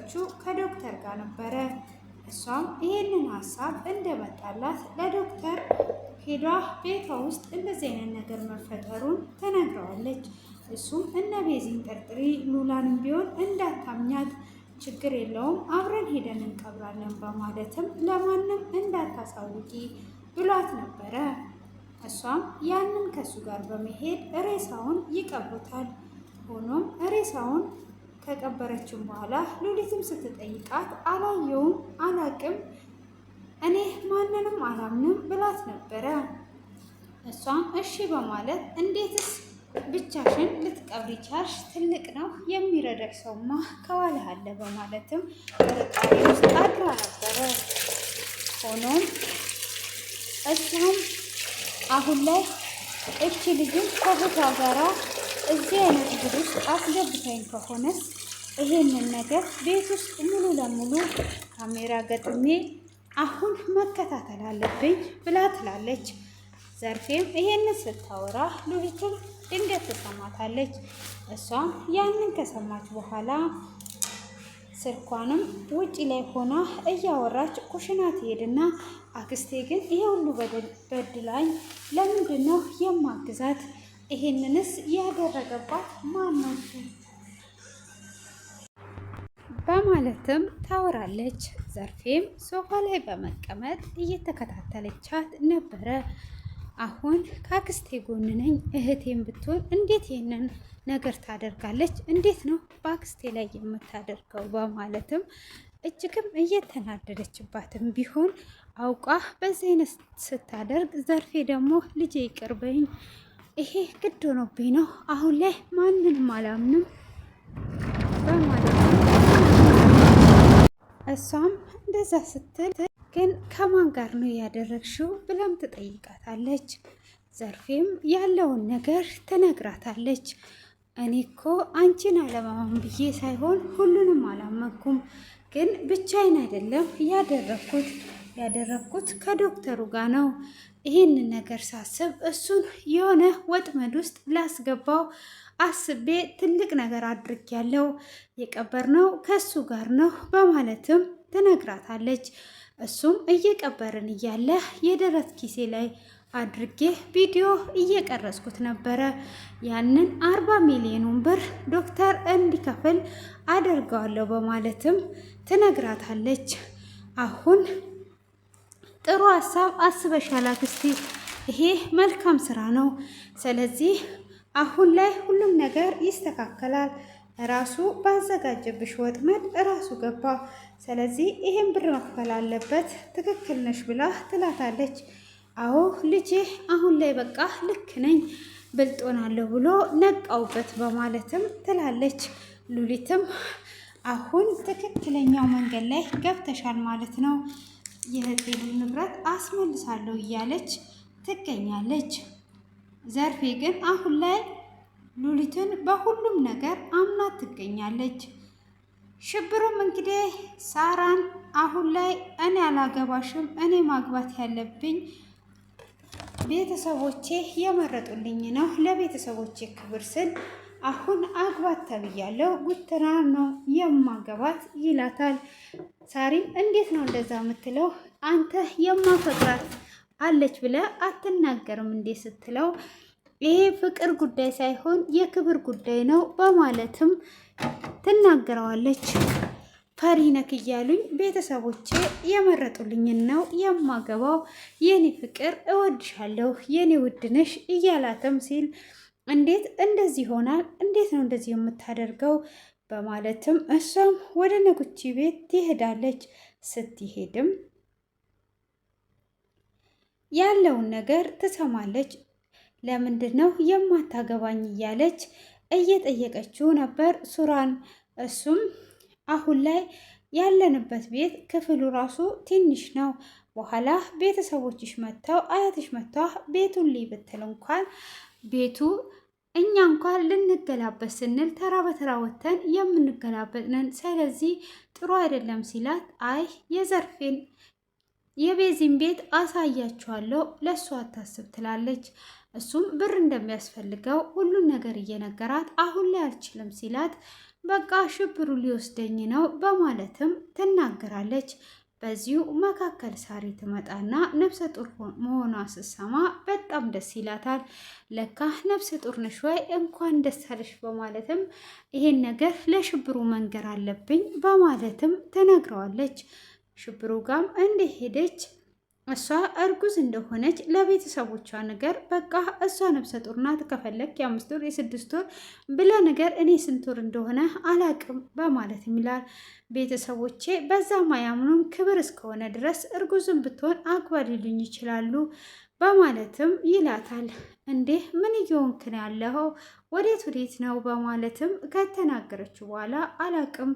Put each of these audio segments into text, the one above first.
የነበረችው ከዶክተር ጋር ነበረ። እሷም ይህንን ሀሳብ እንደመጣላት ለዶክተር ሄዷ ቤቷ ውስጥ እንደዚህ አይነት ነገር መፈጠሩን ተናግረዋለች። እሱም እነ ቤዚን ጠርጥሪ፣ ሉላንም ቢሆን እንዳታምኛት፣ ችግር የለውም አብረን ሄደን እንቀብራለን በማለትም ለማንም እንዳታሳውቂ ብሏት ነበረ። እሷም ያንን ከሱ ጋር በመሄድ ሬሳውን ይቀብሩታል። ሆኖም ሬሳውን ከቀበረችም በኋላ ሉሊትም ስትጠይቃት አላየውም፣ አላቅም፣ እኔ ማንንም አላምንም ብላት ነበረ። እሷም እሺ በማለት እንዴትስ ብቻሽን ልትቀብሪ ቻልሽ? ትልቅ ነው የሚረዳሽ ሰውማ ከኋላህ አለ በማለትም ጥርጣሬ ውስጥ አድራ ነበረ። ሆኖም እሷም አሁን ላይ እቺ ልጅም ከቦታ ጋራ እዚህ አይነት ጉድ ውስጥ አስገብታኝ ከሆነስ ይሄንን ነገር ቤት ውስጥ ሙሉ ለሙሉ ካሜራ ገጥሜ አሁን መከታተል አለብኝ ብላ ትላለች። ዘርፌም ይሄንን ስታወራ ሉሊትም ድንገት ትሰማታለች። እሷም ያንን ከሰማች በኋላ ስልኳንም ውጪ ላይ ሆና እያወራች ኩሽና ትሄድና አክስቴ ግን ይሄ ሁሉ በድላኝ ለምንድን ነው የማግዛት? ይሄንንስ ያደረገባት ማን ነው? በማለትም ታወራለች። ዘርፌም ሶፋ ላይ በመቀመጥ እየተከታተለቻት ነበረ። አሁን ከአክስቴ ጎን ነኝ፣ እህቴም ብትሆን እንዴት ይሄንን ነገር ታደርጋለች? እንዴት ነው በአክስቴ ላይ የምታደርገው? በማለትም እጅግም እየተናደደችባትም ቢሆን አውቃ በዚህ አይነት ስታደርግ፣ ዘርፌ ደግሞ ልጄ ይቅርበኝ፣ ይሄ ግድ ሆኖብኝ ነው፣ አሁን ላይ ማንንም አላምንም በማለት እሷም እንደዛ ስትል ግን ከማን ጋር ነው ያደረግሽው ብላም ትጠይቃታለች። ዘርፌም ያለውን ነገር ትነግራታለች። እኔ እኮ አንቺን አለማመን ብዬ ሳይሆን ሁሉንም አላመንኩም፣ ግን ብቻዬን አይደለም ያደረግኩት ከዶክተሩ ጋር ነው። ይህንን ነገር ሳስብ እሱን የሆነ ወጥመድ ውስጥ ላስገባው አስቤ ትልቅ ነገር አድርጌያለሁ፣ የቀበርነው ከሱ ጋር ነው በማለትም ትነግራታለች። እሱም እየቀበርን እያለ የደረት ኪሴ ላይ አድርጌ ቪዲዮ እየቀረጽኩት ነበረ፣ ያንን 40 ሚሊዮኑን ብር ዶክተር እንዲከፍል አደርገዋለሁ በማለትም ትነግራታለች። አሁን ጥሩ ሀሳብ አስበሻል አክስቴ፣ ይሄ መልካም ስራ ነው። ስለዚህ አሁን ላይ ሁሉም ነገር ይስተካከላል። ራሱ ባዘጋጀብሽ ወጥመድ ራሱ ገባ። ስለዚህ ይሄን ብር መክፈል አለበት። ትክክል ነሽ ብላ ትላታለች። አዎ ልጄ አሁን ላይ በቃ ልክ ነኝ፣ ብልጦናለሁ ብሎ ነቃውበት በማለትም ትላለች። ሉሊትም አሁን ትክክለኛው መንገድ ላይ ገብተሻል ማለት ነው፣ የእህቴን ንብረት አስመልሳለሁ እያለች ትገኛለች። ዘርፌ ግን አሁን ላይ ሉሊትን በሁሉም ነገር አምናት ትገኛለች። ሽብሩም እንግዲህ ሳራን አሁን ላይ እኔ አላገባሽም፣ እኔ ማግባት ያለብኝ ቤተሰቦቼ የመረጡልኝ ነው፣ ለቤተሰቦቼ ክብር ስል አሁን አግባት ተብያለሁ፣ ጉትራ ነው የማገባት ይላታል። ሳሪም እንዴት ነው እንደዛ የምትለው? አንተ የማፈቅራት አለች ብለህ አትናገርም እንዴ ስትለው ይሄ ፍቅር ጉዳይ ሳይሆን የክብር ጉዳይ ነው በማለትም ትናገረዋለች። ፈሪ ነክ እያሉኝ ቤተሰቦቼ የመረጡልኝን ነው የማገባው፣ የኔ ፍቅር እወድሻለሁ፣ የኔ ውድነሽ እያላትም ሲል እንዴት እንደዚህ ይሆናል? እንዴት ነው እንደዚህ የምታደርገው? በማለትም እሷም ወደ ነጉቺ ቤት ትሄዳለች። ስትሄድም ያለውን ነገር ትሰማለች። ለምንድን ነው የማታገባኝ እያለች እየጠየቀችው ነበር ሱራን። እሱም አሁን ላይ ያለንበት ቤት ክፍሉ ራሱ ትንሽ ነው፣ በኋላ ቤተሰቦችሽ መጥተው አያትሽ መጥተው ቤቱን ሊብትል እንኳን ቤቱ እኛ እንኳን ልንገላበት ስንል ተራ በተራ ወተን የምንገላበት ነን፣ ስለዚህ ጥሩ አይደለም ሲላት፣ አይ የዘርፌን የቤዚን ቤት አሳያችኋለሁ ለእሱ አታስብ ትላለች። እሱም ብር እንደሚያስፈልገው ሁሉን ነገር እየነገራት አሁን ላይ አልችልም ሲላት፣ በቃ ሽብሩ ሊወስደኝ ነው በማለትም ትናገራለች። በዚሁ መካከል ሳሪ ትመጣና ነፍሰ ጡር መሆኗ ስትሰማ በጣም ደስ ይላታል። ለካ ነፍሰ ጡር ነሽ ወይ እንኳን ደስ አለሽ በማለትም ይሄን ነገር ለሽብሩ መንገር አለብኝ በማለትም ትነግረዋለች። ሽብሩ ጋም እንደሄደች እሷ እርጉዝ እንደሆነች ለቤተሰቦቿ ነገር በቃ እሷ ነፍሰ ጡር ናት፣ ከፈለክ የ5 ወር የ6 ወር ብለ ነገር እኔ ስንት ወር እንደሆነ አላቅም በማለት ይላል። ቤተሰቦቼ በዛ ማያምኑም ክብር እስከሆነ ድረስ እርጉዝም ብትሆን አግባ ሊሉኝ ይችላሉ በማለትም ይላታል። እንዴ ምን እየሆንክ ነው ያለኸው? ወዴት ነው በማለትም ከተናገረችው በኋላ አላቅም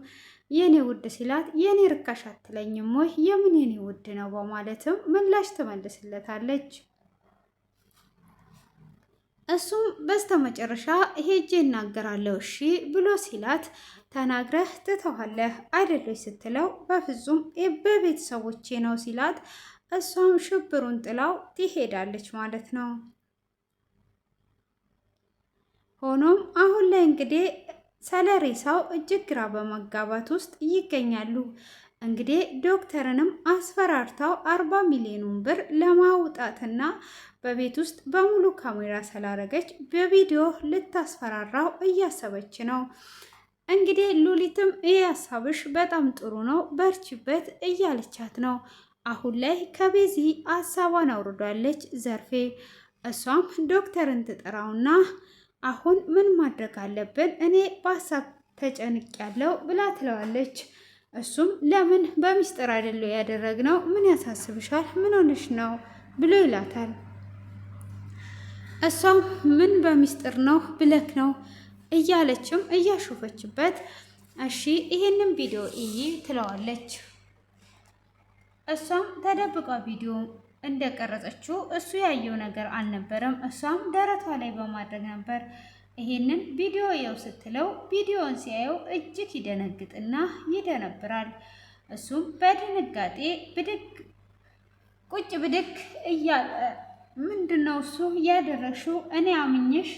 የኔ ውድ ሲላት የኔ ርካሽ አትለኝም ወይ? የምን የኔ ውድ ነው በማለትም ምላሽ ትመልስለታለች። እሱም በስተመጨረሻ ሄጄ እናገራለሁ እሺ ብሎ ሲላት ተናግረህ ትተዋለህ አይደለች ስትለው በፍጹም በቤተሰቦቼ ነው ሲላት እሷም ሽብሩን ጥላው ትሄዳለች ማለት ነው። ሆኖም አሁን ላይ እንግዲህ ሰለሬሳው እጅግ ግራ በመጋባት ውስጥ ይገኛሉ። እንግዲህ ዶክተርንም አስፈራርታው 40 ሚሊዮን ብር ለማውጣትና በቤት ውስጥ በሙሉ ካሜራ ስላረገች በቪዲዮ ልታስፈራራው እያሰበች ነው። እንግዲህ ሉሊትም ይህ ሀሳብሽ በጣም ጥሩ ነው በርቺበት እያለቻት ነው። አሁን ላይ ከቤዚ ሀሳቧን አውርዳለች ዘርፌ። እሷም ዶክተርን ትጠራውና አሁን ምን ማድረግ አለብን? እኔ በሀሳብ ተጨንቄያለሁ ብላ ትለዋለች። እሱም ለምን በሚስጥር አይደለው ያደረግነው? ምን ያሳስብሻል? ምን ሆነሽ ነው ብሎ ይላታል። እሷም ምን በሚስጥር ነው ብለክ ነው እያለችም እያሾፈችበት እሺ ይሄንን ቪዲዮ እይ ትለዋለች። እሷም ተደብቃ ቪዲዮ እንደቀረጸችው እሱ ያየው ነገር አልነበረም። እሷም ደረቷ ላይ በማድረግ ነበር ይሄንን ቪዲዮ የው ስትለው ቪዲዮን ሲያየው እጅግ ይደነግጥና ይደነብራል። እሱም በድንጋጤ ቁጭ ብድግ እያለ ምንድነው እሱ ያደረግሽው? እኔ አምኜሽ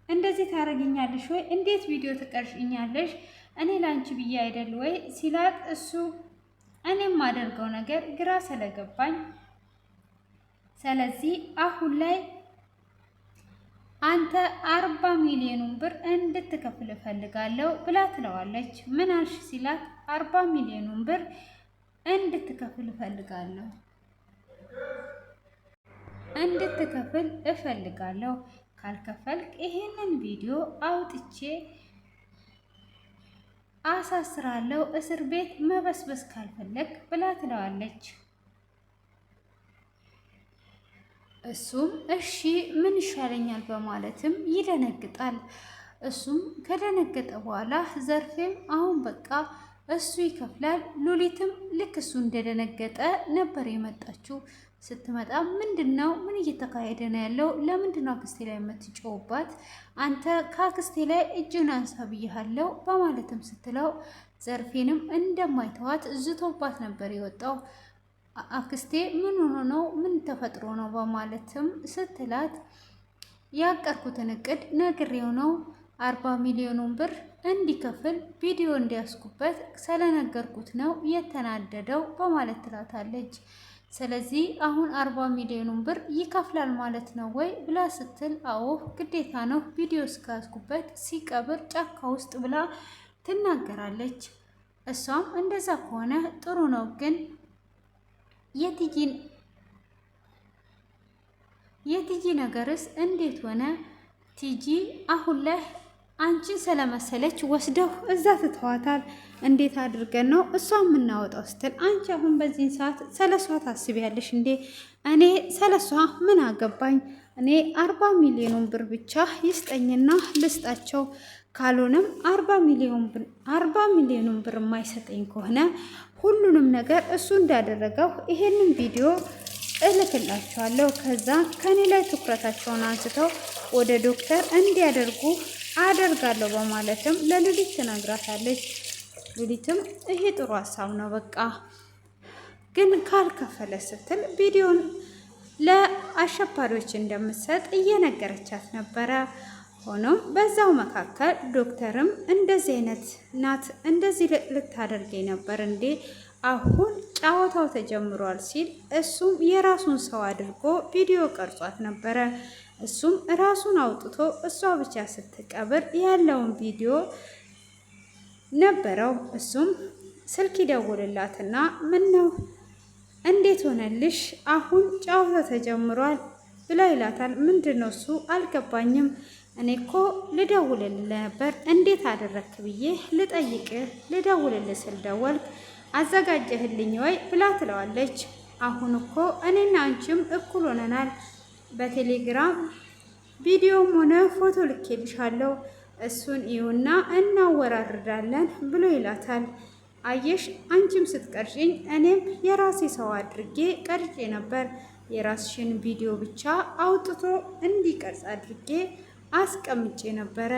እንደዚህ ታረግኛለሽ ወይ? እንዴት ቪዲዮ ትቀርጭኛለሽ? እኔ ላንቺ ብዬ አይደል ወይ ሲላት እሱ እኔም ማደርገው ነገር ግራ ስለገባኝ ስለዚህ አሁን ላይ አንተ 40 ሚሊዮን ብር እንድትከፍል እፈልጋለሁ ብላ ትለዋለች። ምን አልሽ ሲላት 40 ሚሊዮን ብር እንድትከፍል እፈልጋለሁ ካልከፈልክ ይሄንን ቪዲዮ አውጥቼ አሳስራለሁ፣ እስር ቤት መበስበስ ካልፈለግ ብላ ትለዋለች። እሱም እሺ ምን ይሻለኛል በማለትም ይደነግጣል። እሱም ከደነገጠ በኋላ ዘርፌም አሁን በቃ እሱ ይከፍላል። ሉሊትም ልክ እሱ እንደደነገጠ ነበር የመጣችው። ስትመጣ ምንድነው? ምን እየተካሄደ ነው ያለው? ለምንድነው አክስቴ ላይ የምትጮውባት? አንተ ከአክስቴ ላይ እጅን አንሳ ብያለሁ በማለትም ስትለው ዘርፌንም እንደማይተዋት ዝቶባት ነበር የወጣው። አክስቴ ምን ሆኖ ነው? ምን ተፈጥሮ ነው? በማለትም ስትላት ያቀርኩትን እቅድ ነግሬው ነው 40 ሚሊዮን ብር እንዲከፍል ቪዲዮ እንዲያስኩበት ስለነገርኩት ነው የተናደደው በማለት ትላታለች። ስለዚህ አሁን 40 ሚሊዮን ብር ይከፍላል ማለት ነው ወይ ብላ ስትል አዎ ግዴታ ነው ቪዲዮ እስካስኩበት ሲቀብር ጫካ ውስጥ ብላ ትናገራለች። እሷም እንደዛ ከሆነ ጥሩ ነው ግን የቲጂ ነገርስ እንዴት ሆነ? ቲጂ አሁን ላይ አንቺን ስለመሰለች ወስደው እዛ ትተዋታል። እንዴት አድርገን ነው እሷ የምናወጣው ስትል አንቺ አሁን በዚህን ሰዓት ስለሷ ታስቢያለሽ እንዴ? እኔ ስለሷ ምን አገባኝ? እኔ 40 ሚሊዮን ብር ብቻ ይስጠኝና ልስጣቸው። ካልሆነም 40 ሚሊዮን ብር የማይሰጠኝ ከሆነ ሁሉንም ነገር እሱ እንዳደረገው ይሄንን ቪዲዮ እልክላቸዋለሁ። ከዛ ከኔ ላይ ትኩረታቸውን አንስተው ወደ ዶክተር እንዲያደርጉ አደርጋለሁ በማለትም ለሉሊት ትነግራታለች። ሉሊትም ይሄ ጥሩ ሀሳብ ነው፣ በቃ ግን ካልከፈለ ስትል ቪዲዮን ለአሸባሪዎች እንደምትሰጥ እየነገረቻት ነበረ። ሆኖም በዛው መካከል ዶክተርም እንደዚህ አይነት ናት እንደዚህ ልታደርገኝ ነበር እንዴ? አሁን ጨዋታው ተጀምሯል ሲል እሱም የራሱን ሰው አድርጎ ቪዲዮ ቀርጿት ነበረ። እሱም ራሱን አውጥቶ እሷ ብቻ ስትቀብር ያለውን ቪዲዮ ነበረው። እሱም ስልክ ይደውልላትና ምን ነው እንዴት ሆነልሽ? አሁን ጨዋታው ተጀምሯል ብላ ይላታል። ምንድን ነው እሱ አልገባኝም። እኔ እኮ ልደውልልህ ነበር እንዴት አደረክ ብዬ ልጠይቅህ ልደውልልህ ስል ደወልክ አዘጋጀህልኝ ወይ ብላ ትለዋለች። አሁን እኮ እኔና አንቺም እኩል ሆነናል። በቴሌግራም ቪዲዮም ሆነ ፎቶ ልኬልሻለሁ እሱን ይሁና እናወራርዳለን ብሎ ይላታል። አየሽ አንቺም ስትቀርጭኝ እኔም የራሴ ሰው አድርጌ ቀርጬ ነበር። የራስሽን ቪዲዮ ብቻ አውጥቶ እንዲቀርጽ አድርጌ አስቀምጬ ነበረ።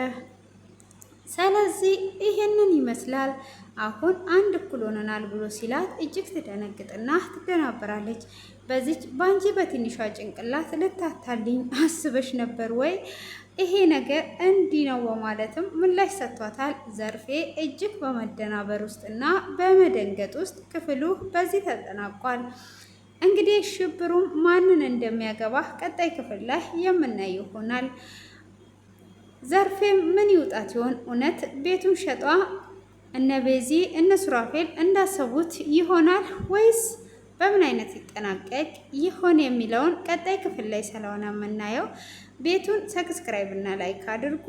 ስለዚህ ይሄንን ይመስላል። አሁን አንድ እኩል ሆነናል ብሎ ሲላት እጅግ ትደነግጥና ትደናበራለች። በዚች ባንቺ በትንሿ ጭንቅላት ልታታልኝ አስበሽ ነበር ወይ? ይሄ ነገር እንዲህ ነው በማለትም ምላሽ ሰጥቷታል። ዘርፌ እጅግ በመደናበር ውስጥና በመደንገጥ ውስጥ ክፍሉ በዚህ ተጠናቋል። እንግዲህ ሽብሩም ማንን እንደሚያገባ ቀጣይ ክፍል ላይ የምናየው ይሆናል። ዘርፌ ምን ይውጣት ይሆን? እውነት ቤቱን ሸጧ እነ ቤዚ እነ ሱራፌል እንዳሰቡት ይሆናል ወይስ በምን አይነት ይጠናቀቅ ይሆን የሚለውን ቀጣይ ክፍል ላይ ስለሆነ የምናየው ቤቱን ሰብስክራይብ እና ላይክ አድርጉ።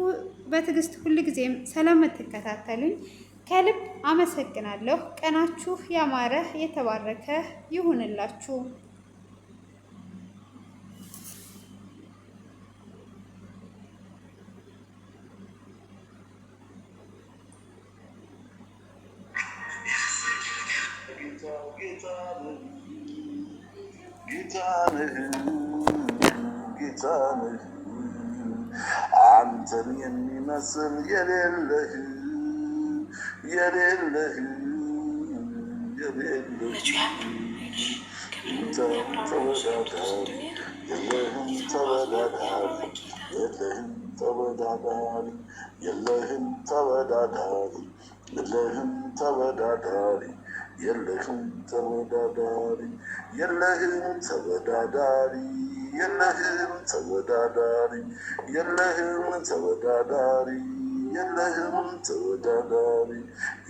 በትዕግስት ሁልጊዜም ስለምትከታተሉኝ ከልብ አመሰግናለሁ። ቀናችሁ ያማረ የተባረከ ይሁንላችሁ። ጌታነህ አንተን የሚመስል የሌለህ የሌለህ የሌለህ ተወዳዳሪ የለህም ተወዳዳሪ የለህም ተወዳዳሪ የለህም ተወዳዳሪ የለህም ተወዳዳሪ የለህም ተወዳዳሪ የለህም ተወዳዳሪ የለህም ተወዳዳሪ የለህም ተወዳዳሪ የለህም ተወዳዳሪ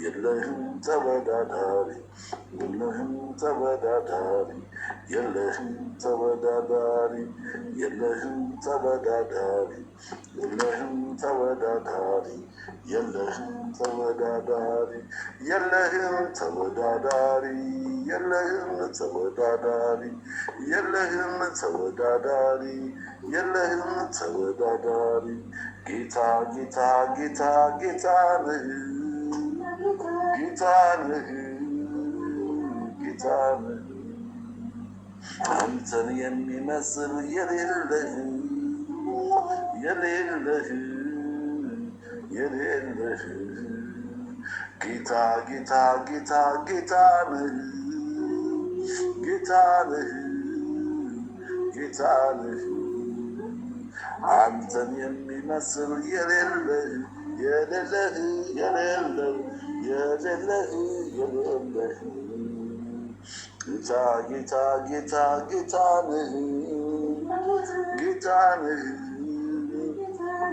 የለህም ተወዳዳሪ የለህም ተወዳዳሪ የለህም ተወዳዳሪ የለህም ተወዳዳሪ የለህም ተወዳዳሪ የለህም ተወዳዳሪ የለህም ተወዳዳሪ የለህም ተወዳዳሪ የለህም ተወዳዳሪ የለህም ተወዳዳሪ ጌታ ጌታ ጌታ ጌታ ነህ ጌታ ነህ ጌታ ነህ አንተን የሚመስል የሌለህ የሌለህ የሌለህ ጌታ ጌታ ጌታ ጌታ ነህ ጌታ ነህ ጌታ ነህ አንተን የሚመስል የሌለህ የሌለህ የሌለህ የሌለህ የሌለህ ጌታ ጌታ ጌታ ጌታ ነህ ጌታ ነህ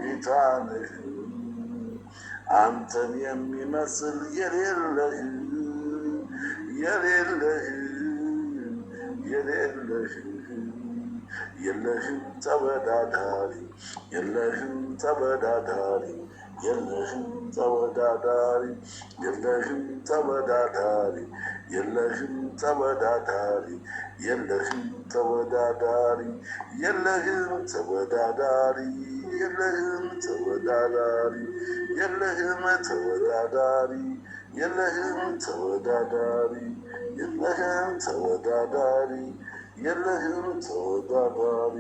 ጌታ ነህ አንተን የሚመስል የሌለህ የሌለህ የሌለህ የለህም ተወዳዳሪ የለህም ተወዳዳሪ የለህም ተወዳዳሪ የለህም ተወዳዳሪ የለህም ተወዳዳሪ የለህም ተወዳዳሪ የለህም ተወዳዳሪ የለህም ተወዳዳሪ የለህም ተወዳዳሪ የለህም ተወዳዳሪ የለህም ተወዳዳሪ የለህም ተወዳዳሪ